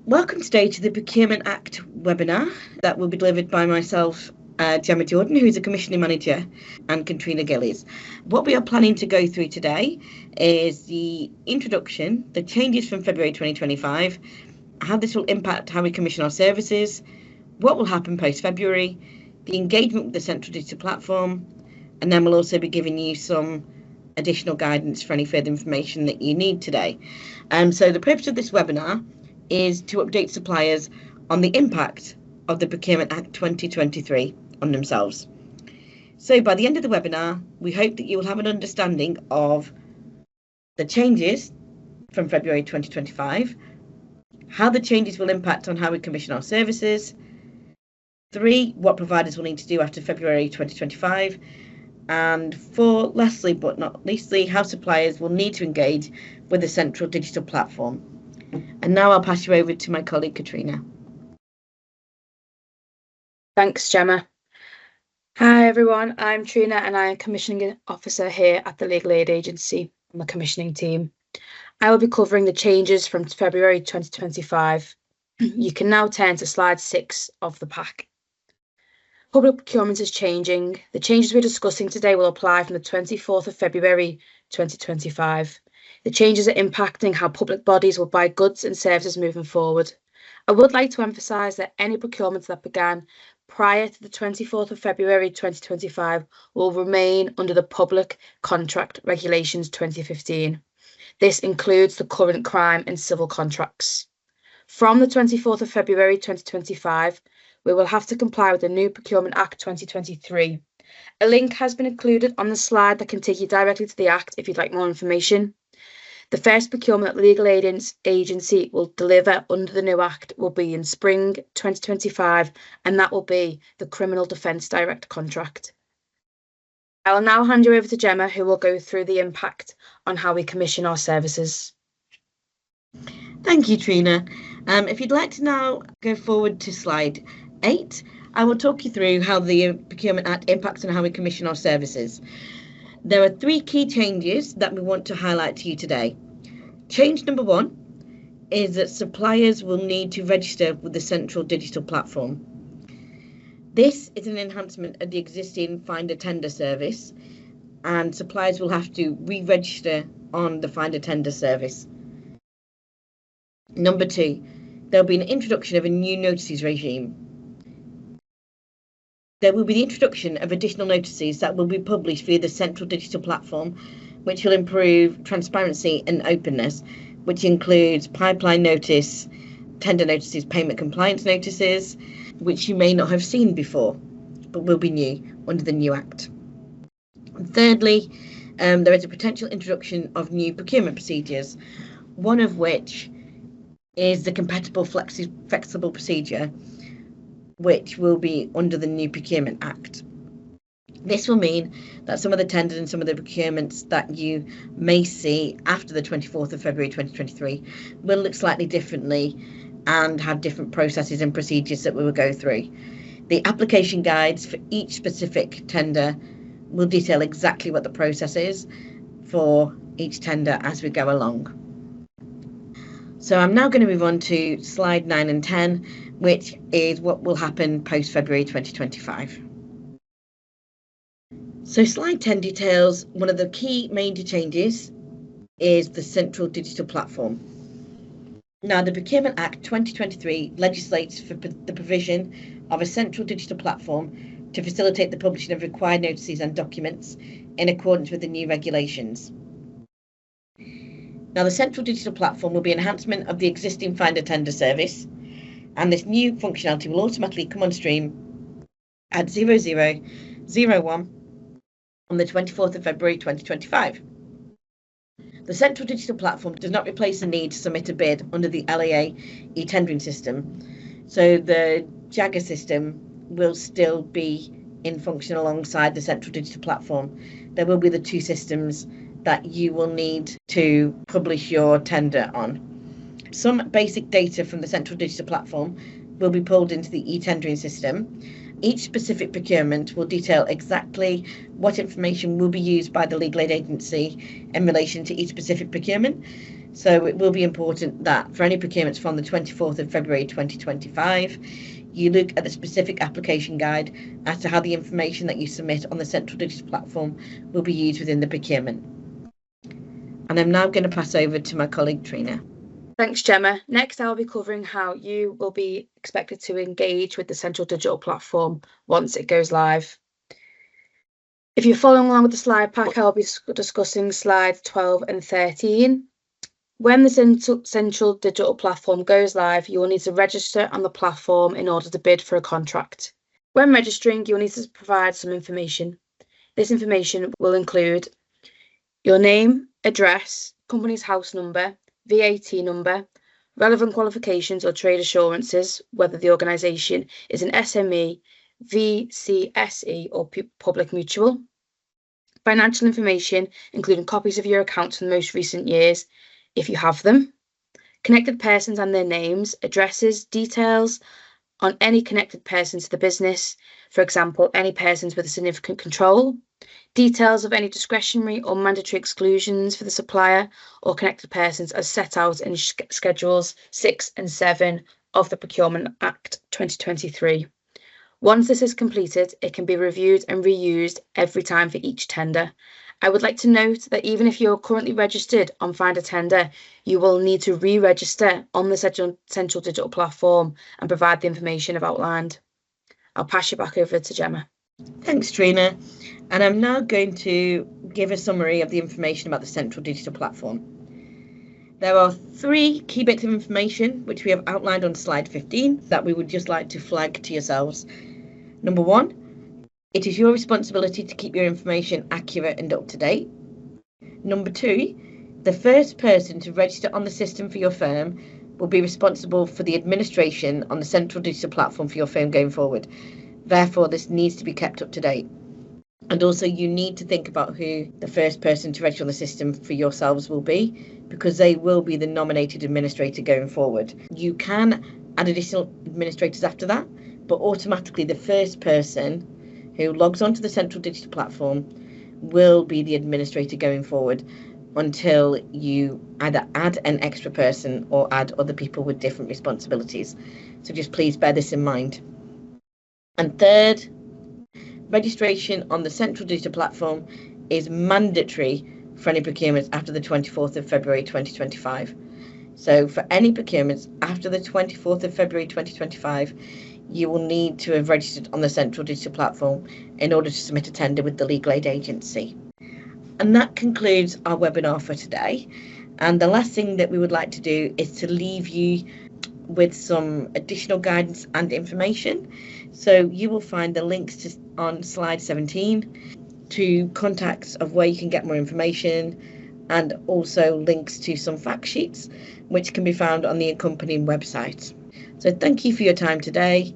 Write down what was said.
Welcome today to the Procurement Act webinar that will be delivered by myself, Gemma Jordan, who is a commissioning manager, and Katrina Gillies. What we are planning to go through today is the introduction, the changes from February 2025, how this will impact how we commission our services, what will happen post-February, the engagement with the Central Digital Platform, and then we'll also be giving you some additional guidance for any further information that you need today. So the purpose of this webinar is to update suppliers on the impact of the Procurement Act 2023 on themselves. So by the end of the webinar, we hope that you will have an understanding of the changes from February 2025, how the changes will impact on how we commission our services, 3, what providers will need to do after February 2025, and 4, lastly but not leastly, how suppliers will need to engage with the Central Digital Platform. And now I'll pass you over to my colleague Katrina. Thanks, Gemma. Hi everyone, I'm Trina and I'm a commissioning officer here at the Legal Aid Agency on the commissioning team. I will be covering the changes from February 2025. You can now turn to slide 6 of the pack. Public procurement is changing. The changes we're discussing today will apply from the 24th of February 2025. The changes are impacting how public bodies will buy goods and services moving forward. I would like to emphasise that any procurements that began prior to the 24th of February 2025 will remain under the Public Contract Regulations 2015. This includes the current crime and civil contracts. From the 24th of February 2025, we will have to comply with the new Procurement Act 2023. A link has been included on the slide that can take you directly to the Act if you'd like more information. The first procurement that Legal Aid Agency will deliver under the new Act will be in spring 2025, and that will be the Criminal Defence Direct Contract. I will now hand you over to Gemma, who will go through the impact on how we commission our services. Thank you, Trina. If you'd like to now go forward to slide 8, I will talk you through how the Procurement Act impacts on how we commission our services. There are 3 key changes that we want to highlight to you today. Change number 1 is that suppliers will need to register with the Central Digital Platform. This is an enhancement of the existing Find a Tender service, and suppliers will have to re-register on the Find a Tender service. Number 2, there'll be an introduction of a new notices regime. There will be the introduction of additional notices that will be published via the Central Digital Platform, which will improve transparency and openness, which includes pipeline notice, tender notices, payment compliance notices, which you may not have seen before, but will be new under the new Act. And thirdly, there is a potential introduction of new procurement procedures, one of which is the compatible flexible procedure, which will be under the new Procurement Act. This will mean that some of the tenders and some of the procurements that you may see after the 24th of February 2023 will look slightly differently and have different processes and procedures that we will go through. The application guides for each specific tender will detail exactly what the process is for each tender as we go along. So I'm now going to move on to slide 9 and 10, which is what will happen post-February 2025. So slide 10 details one of the key major changes is the Central Digital Platform. Now, the Procurement Act 2023 legislates for the provision of a Central Digital Platform to facilitate the publishing of required notices and documents in accordance with the new regulations. Now, the Central Digital Platform will be an enhancement of the existing Find a Tender service, and this new functionality will automatically come on stream at 00:01 on the 24th of February 2025. The Central Digital Platform does not replace the need to submit a bid under the LAA e-tendering system, so the JAGA system will still be in function alongside the Central Digital Platform. There will be the 2 systems that you will need to publish your tender on. Some basic data from the Central Digital Platform will be pulled into the e-tendering system, Each specific procurement will detail exactly what information will be used by the legal aid agency in relation to each specific procurement. So it will be important that for any procurements from the 24th of February 2025, you look at the specific application guide as to how the information that you submit on the central digital platform will be used within the procurement. And I'm now going to pass over to my colleague Trina. Thanks, Gemma. Next, I'll be covering how you will be expected to engage with the central digital platform once it goes live. If you're following along with the slide pack, I'll be discussing slides 12 and 13. When the central digital platform goes live, you will need to register on the platform in order to bid for a contract. When registering, you'll need to provide some information. This information will include your name, address, company's house number, VAT number, relevant qualifications or trade assurances, whether the organisation is an SME, VCSE or public mutual, financial information, including copies of your accounts from the most recent years, if you have them, connected persons and their names, addresses, details on any connected persons to the business, for example, any persons with a significant control, details of any discretionary or mandatory exclusions for the supplier or connected persons as set out in Schedules 6 and 7 of the Procurement Act 2023. Once this is completed, it can be reviewed and reused every time for each tender. I would like to note that even if you're currently registered on Find a Tender, you will need to re-register on the central digital platform and provide the information I've outlined. I'll pass you back over to Gemma. Thanks, Trina. And I'm now going to give a summary of the information about the central digital platform. There are 3 key bits of information which we have outlined on slide 15 that we would just like to flag to yourselves. Number 1, it is your responsibility to keep your information accurate and up to date. Number 2, the first person to register on the system for your firm will be responsible for the administration on the central digital platform for your firm going forward. Therefore, this needs to be kept up to date. And also you need to think about who the first person to register on the system for yourselves will be, because they will be the nominated administrator going forward. You can add additional administrators after that, but automatically the first person who logs onto the central digital platform will be the administrator going forward until you either add an extra person or add other people with different responsibilities. So just please bear this in mind. And third, registration on the central digital platform is mandatory for any procurements after the 24th of February 2025. So for any procurements after the 24th of February 2025, you will need to have registered on the central digital platform in order to submit a tender with the legal aid agency. And that concludes our webinar for today. And the last thing that we would like to do is to leave you with some additional guidance and information. So you will find the links on slide 17 to contacts of where you can get more information, and also links to some fact sheets which can be found on the accompanying website. So thank you for your time today.